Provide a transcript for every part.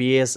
PS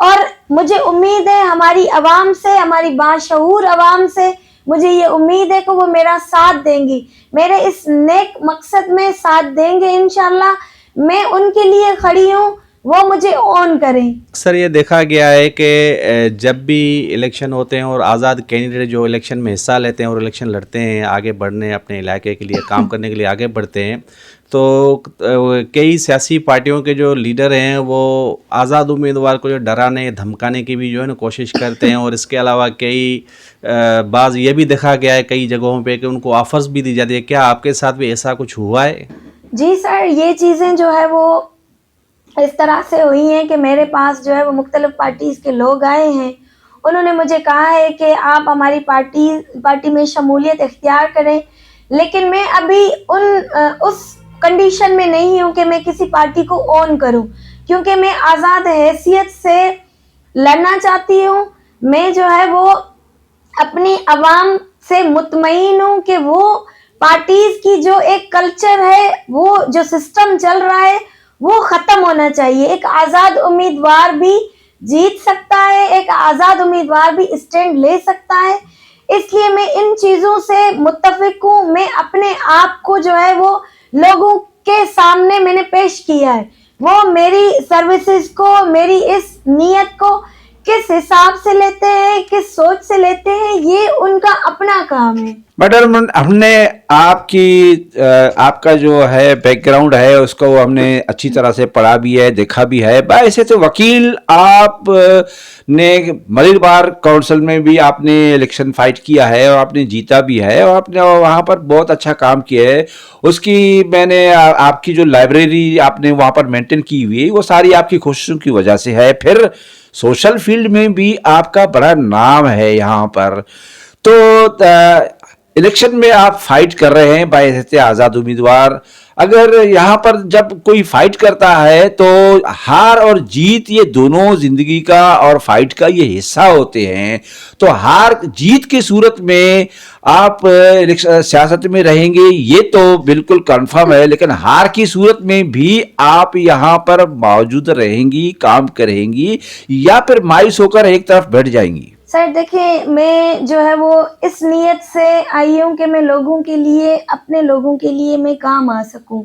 اور مجھے امید ہے ہماری عوام سے, ہماری باشعور عوام سے مجھے یہ امید ہے کہ وہ میرا ساتھ دیں گی, میرے اس نیک مقصد میں ساتھ دیں گے انشاءاللہ. میں ان کے لیے کھڑی ہوں, وہ مجھے اون کریں. اکثر یہ دیکھا گیا ہے کہ جب بھی الیکشن ہوتے ہیں اور آزاد کینڈیڈیٹ جو الیکشن میں حصہ لیتے ہیں اور الیکشن لڑتے ہیں, آگے بڑھنے اپنے علاقے کے لیے کام کرنے کے لیے آگے بڑھتے ہیں, تو کئی سیاسی پارٹیوں کے جو لیڈر ہیں وہ آزاد امیدوار کو جو ڈرانے دھمکانے کی بھی جو ہے نا کوشش کرتے ہیں, اور اس کے علاوہ کئی بعض یہ بھی دیکھا گیا ہے کئی جگہوں پہ کہ ان کو آفرز بھی دی جاتی ہے. کیا آپ کے ساتھ بھی ایسا کچھ ہوا ہے؟ جی سر, یہ چیزیں جو ہے وہ اس طرح سے ہوئی ہیں کہ میرے پاس جو ہے وہ مختلف پارٹیز کے لوگ آئے ہیں, انہوں نے مجھے کہا ہے کہ آپ ہماری پارٹی میں شمولیت اختیار کریں, لیکن میں ابھی اس کنڈیشن میں نہیں ہوں کہ میں کسی پارٹی کو اون کروں, کیونکہ میں آزاد حیثیت سے لڑنا چاہتی ہوں. میں جو ہے وہ اپنی عوام سے مطمئن ہوں کہ وہ پارٹیز کی جو ایک کلچر ہے, وہ جو سسٹم چل رہا ہے وہ ختم ہونا چاہیے. ایک آزاد امیدوار بھی جیت سکتا ہے, ایک آزاد امیدوار بھی اسٹینڈ لے سکتا ہے. اس لیے میں ان چیزوں سے متفق ہوں. میں اپنے آپ کو جو ہے وہ لوگوں کے سامنے میں نے پیش کیا ہے, وہ میری سروسز کو, میری اس نیت کو کس حساب سے لیتے ہیں, کس سوچ سے لیتے ہیں, یہ ان کا اپنا کام ہے. میڈم, ہم نے آپ کا جو ہے بیک گراؤنڈ ہے اس کو ہم نے اچھی طرح سے پڑھا بھی ہے, دیکھا بھی ہے. ایسے تو وکیل آپ نے ملیر بار کونسل میں بھی آپ نے الیکشن فائٹ کیا ہے اور آپ نے جیتا بھی ہے, اور آپ نے وہاں پر بہت اچھا کام کیا ہے. اس کی میں نے آپ کی جو لائبریری آپ نے وہاں پر مینٹین کی ہوئی, وہ ساری آپ کی کوششوں کی وجہ سے ہے. پھر سوشل فیلڈ میں بھی آپ کا بڑا نام ہے یہاں پر. تو الیکشن میں آپ فائٹ کر رہے ہیں باعث آزاد امیدوار. اگر یہاں پر جب کوئی فائٹ کرتا ہے تو ہار اور جیت یہ دونوں زندگی کا اور فائٹ کا یہ حصہ ہوتے ہیں. تو ہار جیت کی صورت میں آپ سیاست میں رہیں گے یہ تو بالکل کنفرم ہے, لیکن ہار کی صورت میں بھی آپ یہاں پر موجود رہیں گی, کام کریں گی, یا پھر مایوس ہو کر ایک طرف بیٹھ جائیں گی؟ سر دیکھیں, میں جو ہے وہ اس نیت سے آئی ہوں کہ میں لوگوں کے لیے, اپنے لوگوں کے لیے میں کام آ سکوں.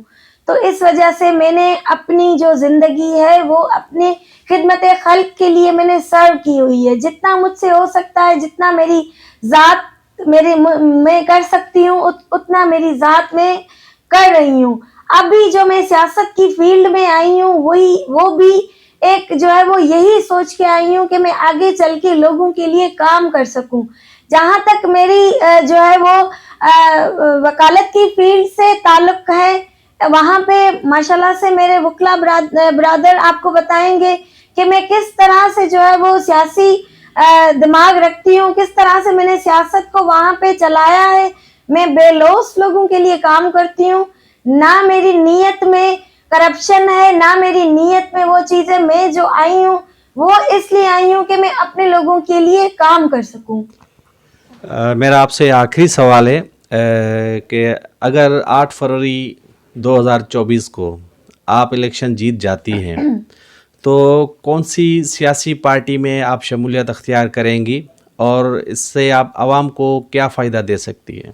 تو اس وجہ سے میں نے اپنی جو زندگی ہے وہ اپنے خدمت خلق کے لیے میں نے سرو کی ہوئی ہے. جتنا مجھ سے ہو سکتا ہے, جتنا میری ذات میں کر سکتی ہوں, اتنا میری ذات میں کر رہی ہوں. ابھی جو میں سیاست کی فیلڈ میں آئی ہوں وہ بھی ایک جو ہے وہ یہی سوچ کے آئی ہوں کہ میں آگے چل کے لوگوں کے لیے کام کر سکوں. جہاں تک میری جو ہے وہ وکالت کی فیلڈ سے تعلق ہے, وہاں پہ ماشاءاللہ سے میرے وکلا برادر آپ کو بتائیں گے کہ میں کس طرح سے جو ہے وہ سیاسی دماغ رکھتی ہوں, کس طرح سے میں نے سیاست کو وہاں پہ چلایا ہے. میں بے لوث لوگوں کے لیے کام کرتی ہوں. نہ میری نیت میں کرپشن ہے, نہ میری نیت میں وہ چیزیں. میں جو آئی ہوں وہ اس لیے آئی ہوں کہ میں اپنے لوگوں کے لیے کام کر سکوں. میرا آپ سے آخری سوال ہے کہ اگر 8 فروری 2024 کو آپ الیکشن جیت جاتی ہیں تو کون سی سیاسی پارٹی میں آپ شمولیت اختیار کریں گی, اور اس سے آپ عوام کو کیا فائدہ دے سکتی ہیں؟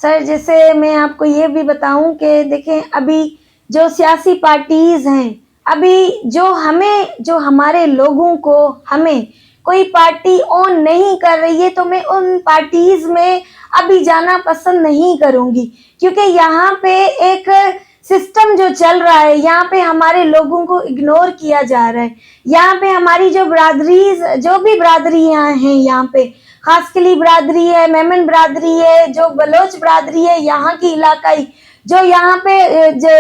سر جیسے میں آپ کو یہ بھی بتاؤں کہ دیکھیں, ابھی جو سیاسی پارٹیز ہیں, ابھی جو ہمارے لوگوں کو ہمیں کوئی پارٹی اون نہیں کر رہی ہے, تو میں ان پارٹیز میں ابھی جانا پسند نہیں کروں گی, کیونکہ یہاں پہ ایک سسٹم جو چل رہا ہے, یہاں پہ ہمارے لوگوں کو اگنور کیا جا رہا ہے. یہاں پہ ہماری جو بھی برادریاں ہیں, یہاں پہ خاص قلی برادری ہے, میمن برادری ہے, جو بلوچ برادری ہے یہاں کی علاقائی, جو یہاں پہ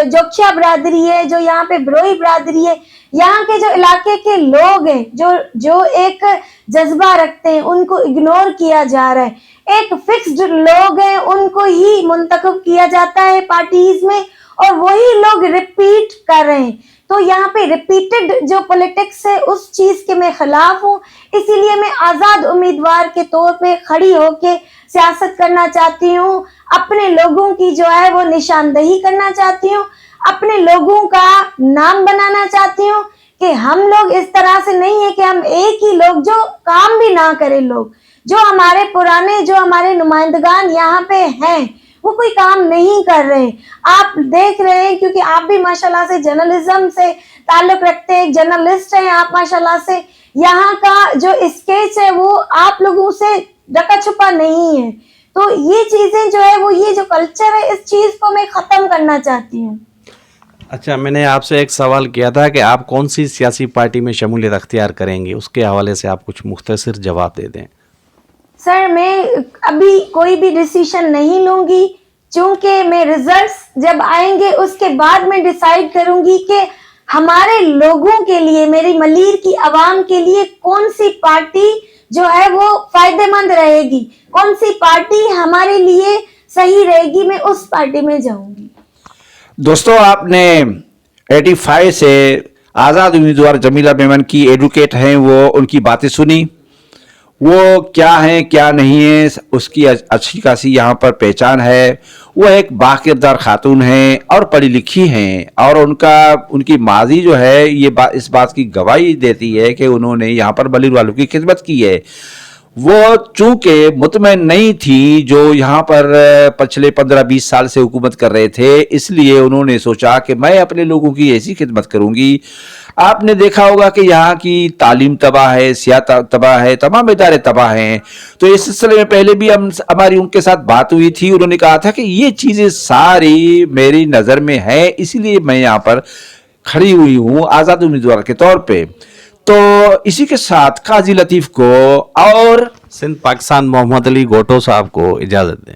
جوکشا برادری ہے, جو یہاں پہ بروئی برادری ہے, یہاں کے جو علاقے کے لوگ ہیں جو ایک جذبہ رکھتے ہیں, ان کو اگنور کیا جا رہا ہے. ایک فکسڈ لوگ ہیں, ان کو ہی منتخب کیا جاتا ہے پارٹیز میں, اور وہی لوگ ریپیٹ کر رہے ہیں. تو یہاں پہ ریپیٹڈ جو پولیٹکس ہے اس چیز کے میں خلاف ہوں. اسی لیے میں آزاد امیدوار کے طور پہ کھڑی ہو کے سیاست کرنا چاہتی ہوں, اپنے لوگوں کی جو ہے وہ نشاندہی کرنا چاہتی ہوں, اپنے لوگوں کا نام بنانا چاہتی ہوں کہ ہم لوگ اس طرح سے نہیں ہے کہ ہم ایک ہی لوگ جو کام بھی نہ کرے، لوگ جو ہمارے پرانے جو ہمارے نمائندگان یہاں پہ ہیں وہ کوئی کام نہیں کر رہے. آپ دیکھ رہے ہیں کیونکہ آپ بھی ماشاءاللہ سے جرنلزم سے تعلق رکھتے ہیں، ایک جرنلسٹ ہیں آپ ماشاءاللہ سے. یہاں کا جو اسکیچ ہے وہ آپ لوگوں سے ڈکا چھپا نہیں ہے. تو یہ چیزیں جو ہے وہ یہ جو کلچر ہے اس چیز کو میں ختم کرنا چاہتی ہوں. اچھا، میں نے آپ سے ایک سوال کیا تھا کہ آپ کون سی سیاسی پارٹی میں شمولیت اختیار کریں گے، اس کے حوالے سے آپ کچھ مختصر جواب دے دیں. سر میں ابھی کوئی بھی ڈیسیشن نہیں لوں گی، چونکہ میں ریزلٹس جب آئیں گے اس کے بعد میں ڈیسائیڈ کروں گی کہ ہمارے لوگوں کے لیے، میری ملیر کی عوام کے لیے کون سی پارٹی جو ہے وہ فائدہ مند رہے گی، کون سی پارٹی ہمارے لیے صحیح رہے گی، میں اس پارٹی میں جاؤں گی. دوستوں، آپ نے 85 سے آزاد امیدوار جمیلہ میمن کی ایڈوکیٹ ہیں وہ، ان کی باتیں سنی. وہ کیا ہیں کیا نہیں ہے اس کی اچھی خاصی یہاں پر پہچان ہے. وہ ایک باکردار خاتون ہیں اور پڑھی لکھی ہیں، اور ان کی ماضی جو ہے یہ اس بات کی گواہی دیتی ہے کہ انہوں نے یہاں پر ملیر والوں کی خدمت کی ہے. وہ چونکہ مطمئن نہیں تھی جو یہاں پر پچھلے 15-20 سال سے حکومت کر رہے تھے، اس لیے انہوں نے سوچا کہ میں اپنے لوگوں کی ایسی خدمت کروں گی. آپ نے دیکھا ہوگا کہ یہاں کی تعلیم تباہ ہے، سیاحت تباہ ہے، تمام ادارے تباہ ہیں. تو اس سلسلے میں پہلے بھی ہماری ان کے ساتھ بات ہوئی تھی. انہوں نے کہا تھا کہ یہ چیزیں ساری میری نظر میں ہیں، اسی لیے میں یہاں پر کھڑی ہوئی ہوں آزاد امیدوار کے طور پہ. تو اسی کے ساتھ قاضی لطیف کو اور سندھ پاکستان محمد علی گوٹو صاحب کو اجازت دیں.